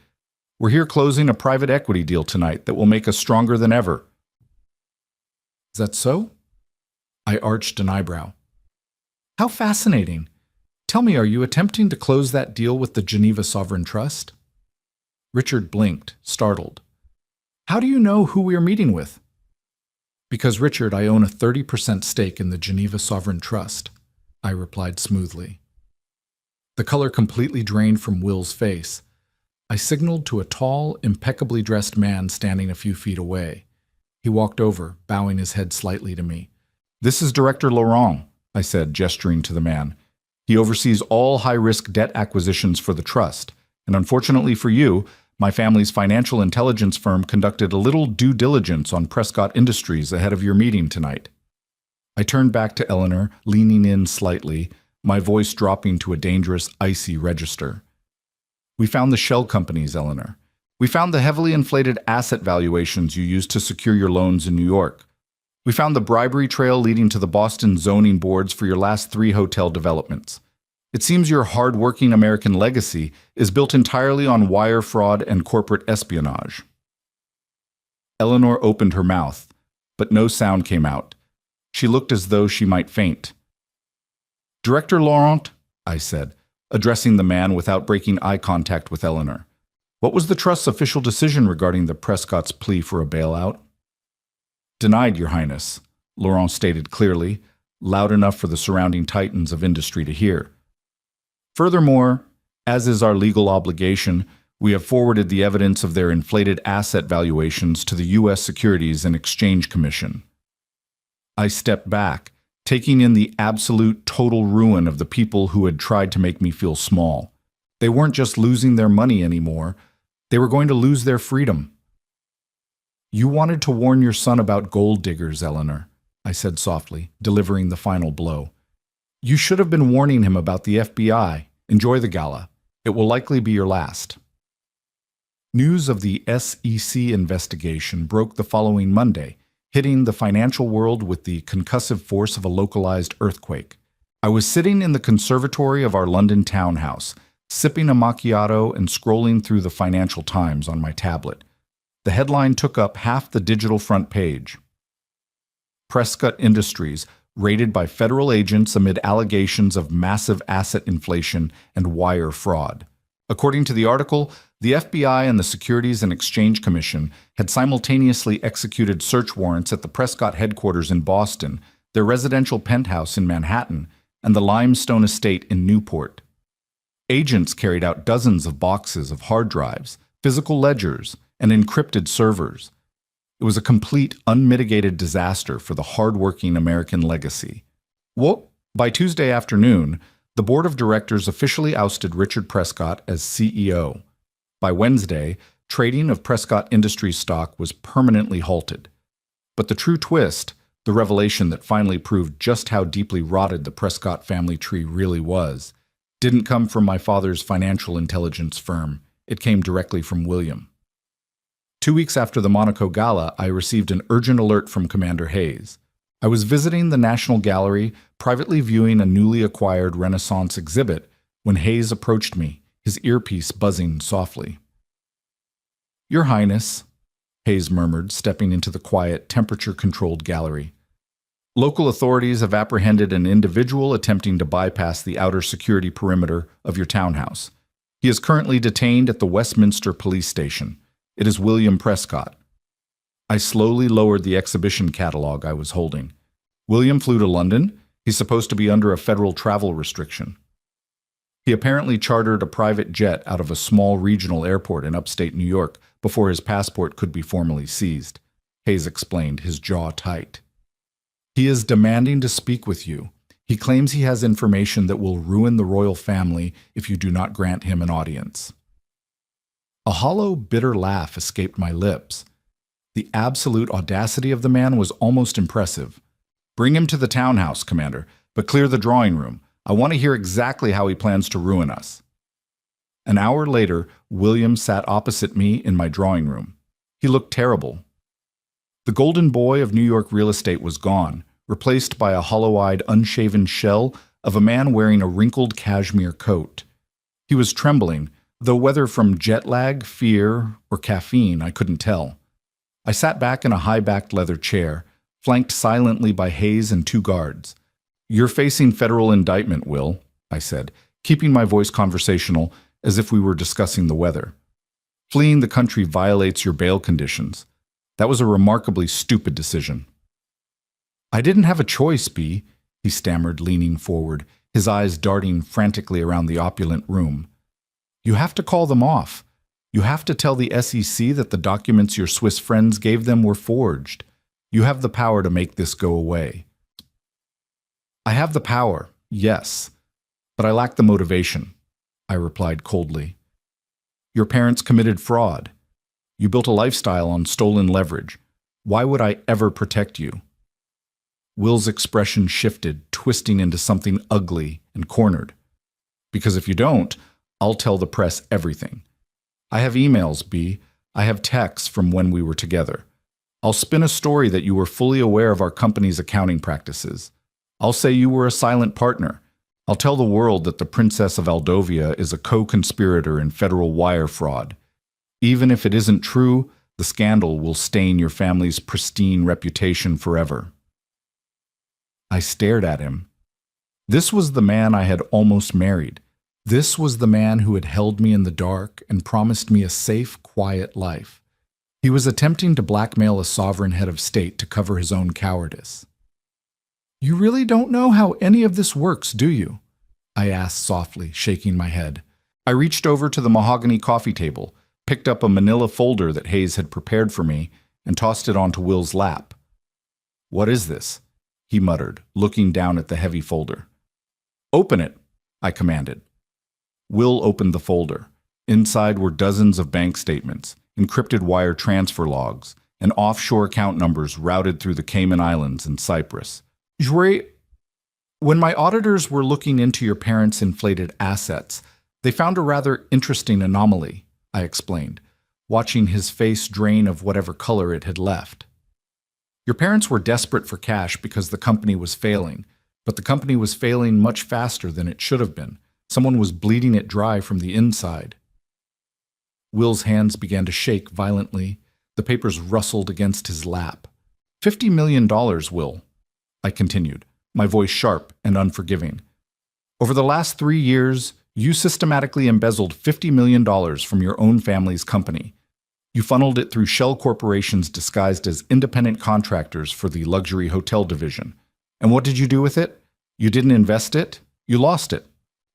We're here closing a private equity deal tonight that will make us stronger than ever." "Is that so?" I arched an eyebrow. "How fascinating. Tell me, are you attempting to close that deal with the Geneva Sovereign Trust?" Richard blinked, startled. "How do you know who we are meeting with?" "Because, Richard, I own a 30% stake in the Geneva Sovereign Trust," I replied smoothly. The color completely drained from Will's face. I signaled to a tall, impeccably dressed man standing a few feet away. He walked over, bowing his head slightly to me. "This is Director Laurent," I said, gesturing to the man. "He oversees all high-risk debt acquisitions for the trust, and unfortunately for you, my family's financial intelligence firm conducted a little due diligence on Prescott Industries ahead of your meeting tonight." I turned back to Eleanor, leaning in slightly, my voice dropping to a dangerous, icy register. "We found the shell companies, Eleanor. We found the heavily inflated asset valuations you used to secure your loans in New York. We found the bribery trail leading to the Boston zoning boards for your last 3 hotel developments. It seems your hard-working American legacy is built entirely on wire fraud and corporate espionage." Eleanor opened her mouth, but no sound came out. She looked as though she might faint. "Director Laurent," I said, addressing the man without breaking eye contact with Eleanor, "what was the trust's official decision regarding the Prescott's plea for a bailout?" "Denied, Your Highness," Laurent stated clearly, loud enough for the surrounding titans of industry to hear. "Furthermore, as is our legal obligation, we have forwarded the evidence of their inflated asset valuations to the U.S. Securities and Exchange Commission." I stepped back, taking in the absolute total ruin of the people who had tried to make me feel small. They weren't just losing their money anymore, they were going to lose their freedom. "You wanted to warn your son about gold diggers, Eleanor," I said softly, delivering the final blow. You should have been warning him about the FBI. Enjoy the gala. It will likely be your last. News of the SEC investigation broke the following Monday, hitting the financial world with the concussive force of a localized earthquake. I was sitting in the conservatory of our London townhouse, sipping a macchiato and scrolling through the Financial Times on my tablet. The headline took up half the digital front page. Prescott Industries raided by federal agents amid allegations of massive asset inflation and wire fraud. According to the article, the FBI and the Securities and Exchange Commission had simultaneously executed search warrants at the Prescott headquarters in Boston, their residential penthouse in Manhattan, and the Limestone Estate in Newport. Agents carried out dozens of boxes of hard drives, physical ledgers, and encrypted servers. It was a complete, unmitigated disaster for the hard-working American legacy. Well, by Tuesday afternoon, the board of directors officially ousted Richard Prescott as CEO. By Wednesday, trading of Prescott Industries stock was permanently halted. But the true twist, the revelation that finally proved just how deeply rotted the Prescott family tree really was, didn't come from my father's financial intelligence firm. It came directly from William. 2 weeks after the Monaco Gala, I received an urgent alert from Commander Hayes. I was visiting the National Gallery, privately viewing a newly acquired Renaissance exhibit, when Hayes approached me, his earpiece buzzing softly. Your Highness, Hayes murmured, stepping into the quiet, temperature-controlled gallery. Local authorities have apprehended an individual attempting to bypass the outer security perimeter of your townhouse. He is currently detained at the Westminster Police Station. It is William Prescott. I slowly lowered the exhibition catalog I was holding. William flew to London. He's supposed to be under a federal travel restriction. He apparently chartered a private jet out of a small regional airport in upstate New York before his passport could be formally seized. Hayes explained, his jaw tight. He is demanding to speak with you. He claims he has information that will ruin the royal family if you do not grant him an audience. A hollow, bitter laugh escaped my lips. The absolute audacity of the man was almost impressive. Bring him to the townhouse, Commander, but clear the drawing room. I want to hear exactly how he plans to ruin us. An hour later, William sat opposite me in my drawing room. He looked terrible. The golden boy of New York real estate was gone, replaced by a hollow-eyed, unshaven shell of a man wearing a wrinkled cashmere coat. He was trembling, though whether from jet lag, fear, or caffeine, I couldn't tell. I sat back in a high-backed leather chair, flanked silently by Hayes and 2 guards. You're facing federal indictment, Will, I said, keeping my voice conversational as if we were discussing the weather. Fleeing the country violates your bail conditions. That was a remarkably stupid decision. I didn't have a choice, B, he stammered, leaning forward, his eyes darting frantically around the opulent room. You have to call them off. You have to tell the SEC that the documents your Swiss friends gave them were forged. You have the power to make this go away. I have the power, yes, but I lack the motivation, I replied coldly. Your parents committed fraud. You built a lifestyle on stolen leverage. Why would I ever protect you? Will's expression shifted, twisting into something ugly and cornered. Because if you don't, I'll tell the press everything. I have emails, B. I have texts from when we were together. I'll spin a story that you were fully aware of our company's accounting practices. I'll say you were a silent partner. I'll tell the world that the Princess of Aldovia is a co-conspirator in federal wire fraud. Even if it isn't true, the scandal will stain your family's pristine reputation forever. I stared at him. This was the man I had almost married. This was the man who had held me in the dark and promised me a safe, quiet life. He was attempting to blackmail a sovereign head of state to cover his own cowardice. You really don't know how any of this works, do you? I asked softly, shaking my head. I reached over to the mahogany coffee table, picked up a manila folder that Hayes had prepared for me, and tossed it onto Will's lap. What is this? He muttered, looking down at the heavy folder. Open it, I commanded. Will opened the folder. Inside were dozens of bank statements, encrypted wire transfer logs, and offshore account numbers routed through the Cayman Islands and Cyprus. Jouret, when my auditors were looking into your parents' inflated assets, they found a rather interesting anomaly, I explained, watching his face drain of whatever color it had left. Your parents were desperate for cash because the company was failing, but the company was failing much faster than it should have been. Someone was bleeding it dry from the inside. Will's hands began to shake violently. The papers rustled against his lap. $50 million, Will, I continued, my voice sharp and unforgiving. Over the last 3 years, you systematically embezzled $50 million from your own family's company. You funneled it through shell corporations disguised as independent contractors for the luxury hotel division. And what did you do with it? You didn't invest it, you lost it.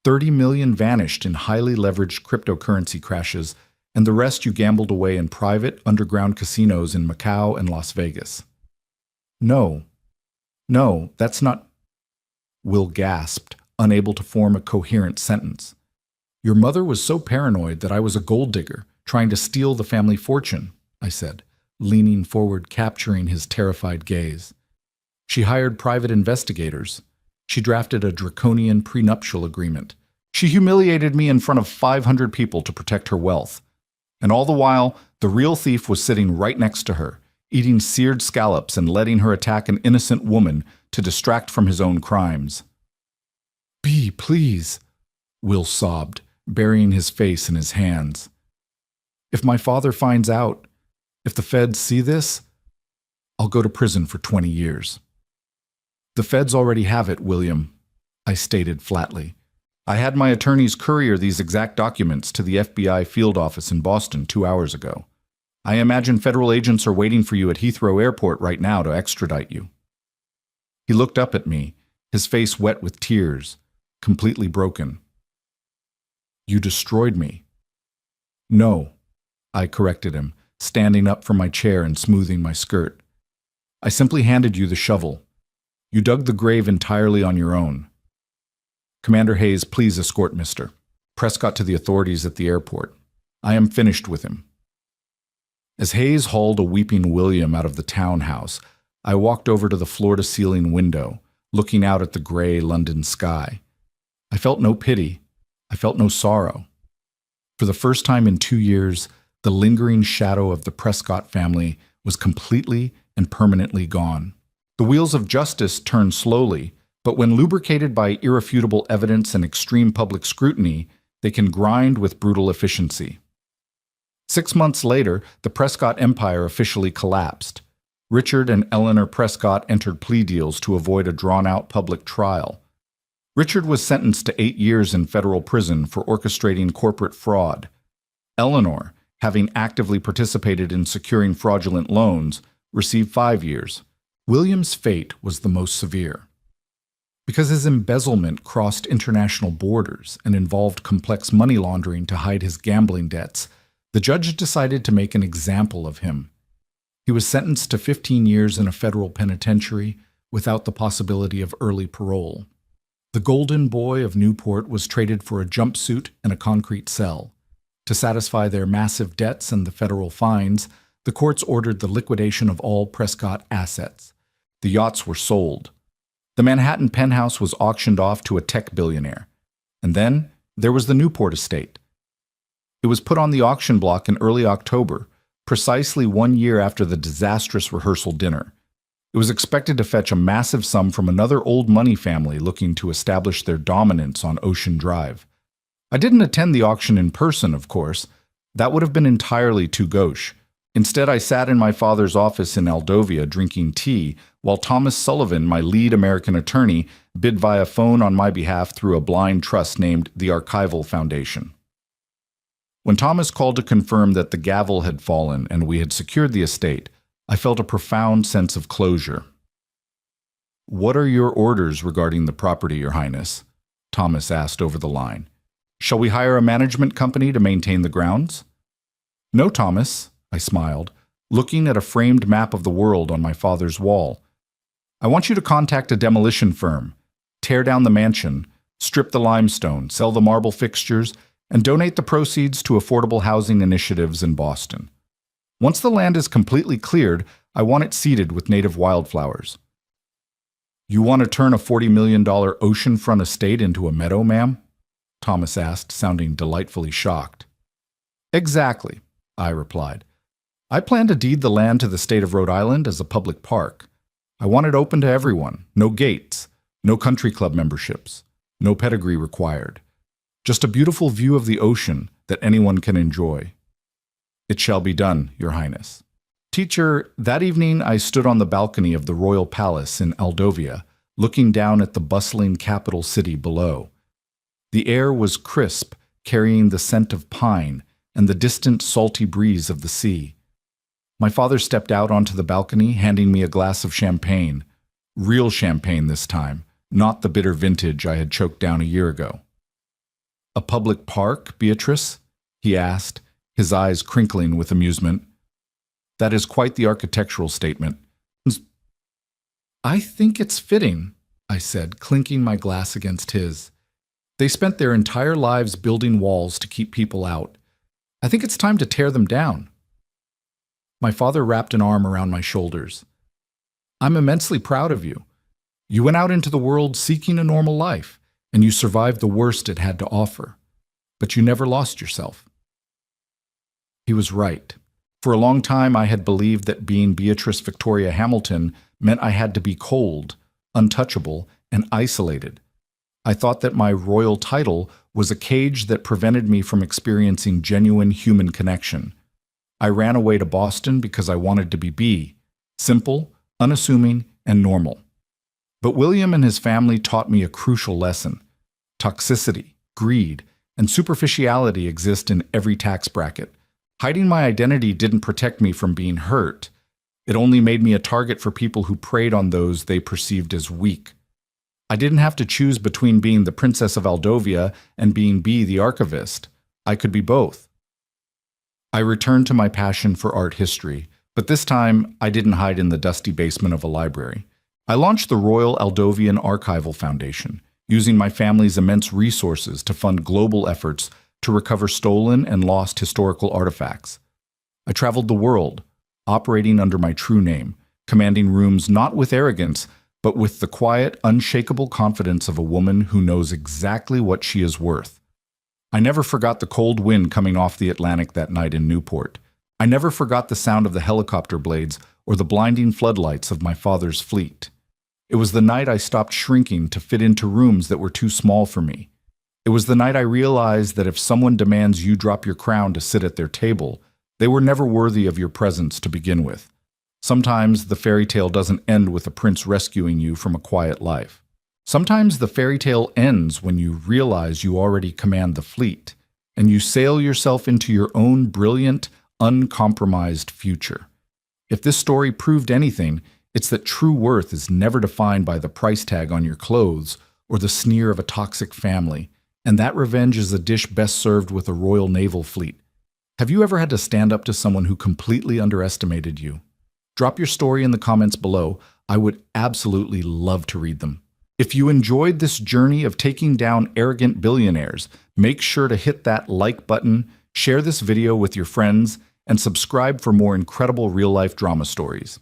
30 million vanished in highly leveraged cryptocurrency crashes, and the rest you gambled away in private underground casinos in Macau and Las Vegas. No, that's not... Will gasped, unable to form a coherent sentence. Your mother was so paranoid that I was a gold digger, trying to steal the family fortune, I said, leaning forward, capturing his terrified gaze. She hired private investigators. She drafted a draconian prenuptial agreement. She humiliated me in front of 500 people to protect her wealth. And all the while, the real thief was sitting right next to her, eating seared scallops and letting her attack an innocent woman to distract from his own crimes. "Bea, please," Will sobbed, burying his face in his hands. "If my father finds out, if the feds see this, I'll go to prison for 20 years. The feds already have it, William," I stated flatly. "I had my attorneys courier these exact documents to the FBI field office in Boston 2 hours ago. I imagine federal agents are waiting for you at Heathrow Airport right now to extradite you." He looked up at me, his face wet with tears, completely broken. "You destroyed me." "No," I corrected him, standing up from my chair and smoothing my skirt. "I simply handed you the shovel. You dug the grave entirely on your own. Commander Hayes, please escort Mr. Prescott to the authorities at the airport. I am finished with him." As Hayes hauled a weeping William out of the townhouse, I walked over to the floor-to-ceiling window, looking out at the gray London sky. I felt no pity. I felt no sorrow. For the first time in 2 years, the lingering shadow of the Prescott family was completely and permanently gone. The wheels of justice turn slowly, but when lubricated by irrefutable evidence and extreme public scrutiny, they can grind with brutal efficiency. 6 months later, the Prescott empire officially collapsed. Richard and Eleanor Prescott entered plea deals to avoid a drawn-out public trial. Richard was sentenced to 8 years in federal prison for orchestrating corporate fraud. Eleanor, having actively participated in securing fraudulent loans, received 5 years. William's fate was the most severe. Because his embezzlement crossed international borders and involved complex money laundering to hide his gambling debts, the judge decided to make an example of him. He was sentenced to 15 years in a federal penitentiary without the possibility of early parole. The golden boy of Newport was traded for a jumpsuit and a concrete cell. To satisfy their massive debts and the federal fines, the courts ordered the liquidation of all Prescott assets. The yachts were sold. The Manhattan penthouse was auctioned off to a tech billionaire. And then there was the Newport estate. It was put on the auction block in early October, precisely 1 year after the disastrous rehearsal dinner. It was expected to fetch a massive sum from another old money family looking to establish their dominance on Ocean Drive. I didn't attend the auction in person, of course. That would have been entirely too gauche. Instead, I sat in my father's office in Aldovia drinking tea while Thomas Sullivan, my lead American attorney, bid via phone on my behalf through a blind trust named the Archival Foundation. When Thomas called to confirm that the gavel had fallen and we had secured the estate, I felt a profound sense of closure. "What are your orders regarding the property, Your Highness?" Thomas asked over the line. "Shall we hire a management company to maintain the grounds?" "No, Thomas," I smiled, looking at a framed map of the world on my father's wall. "I want you to contact a demolition firm, tear down the mansion, strip the limestone, sell the marble fixtures, and donate the proceeds to affordable housing initiatives in Boston. Once the land is completely cleared, I want it seeded with native wildflowers. You want to turn a $40 million oceanfront estate into a meadow, ma'am? Thomas asked, sounding delightfully shocked. Exactly, I replied. I plan to deed the land to the state of Rhode Island as a public park. I want it open to everyone, no gates, no country club memberships, no pedigree required. Just a beautiful view of the ocean that anyone can enjoy. It shall be done, Your Highness. Teacher, that evening I stood on the balcony of the royal palace in Aldovia, looking down at the bustling capital city below. The air was crisp, carrying the scent of pine and the distant salty breeze of the sea. My father stepped out onto the balcony, handing me a glass of champagne. Real champagne this time, not the bitter vintage I had choked down a year ago. A public park, Beatrice? He asked, his eyes crinkling with amusement. That is quite the architectural statement. I think it's fitting, I said, clinking my glass against his. They spent their entire lives building walls to keep people out. I think it's time to tear them down. My father wrapped an arm around my shoulders. I'm immensely proud of you. You went out into the world seeking a normal life, and you survived the worst it had to offer. But you never lost yourself. He was right. For a long time, I had believed that being Beatrice Victoria Hamilton meant I had to be cold, untouchable, and isolated. I thought that my royal title was a cage that prevented me from experiencing genuine human connection. I ran away to Boston because I wanted to be Bea, simple, unassuming, and normal. But William and his family taught me a crucial lesson. Toxicity, greed, and superficiality exist in every tax bracket. Hiding my identity didn't protect me from being hurt. It only made me a target for people who preyed on those they perceived as weak. I didn't have to choose between being the Princess of Aldovia and being Bea the archivist. I could be both. I returned to my passion for art history, but this time I didn't hide in the dusty basement of a library. I launched the Royal Aldovian Archival Foundation, using my family's immense resources to fund global efforts to recover stolen and lost historical artifacts. I traveled the world, operating under my true name, commanding rooms not with arrogance, but with the quiet, unshakable confidence of a woman who knows exactly what she is worth. I never forgot the cold wind coming off the Atlantic that night in Newport. I never forgot the sound of the helicopter blades or the blinding floodlights of my father's fleet. It was the night I stopped shrinking to fit into rooms that were too small for me. It was the night I realized that if someone demands you drop your crown to sit at their table, they were never worthy of your presence to begin with. Sometimes the fairy tale doesn't end with a prince rescuing you from a quiet life. Sometimes the fairy tale ends when you realize you already command the fleet, and you sail yourself into your own brilliant, uncompromised future. If this story proved anything, it's that true worth is never defined by the price tag on your clothes or the sneer of a toxic family, and that revenge is a dish best served with a royal naval fleet. Have you ever had to stand up to someone who completely underestimated you? Drop your story in the comments below. I would absolutely love to read them. If you enjoyed this journey of taking down arrogant billionaires, make sure to hit that like button, share this video with your friends, and subscribe for more incredible real-life drama stories.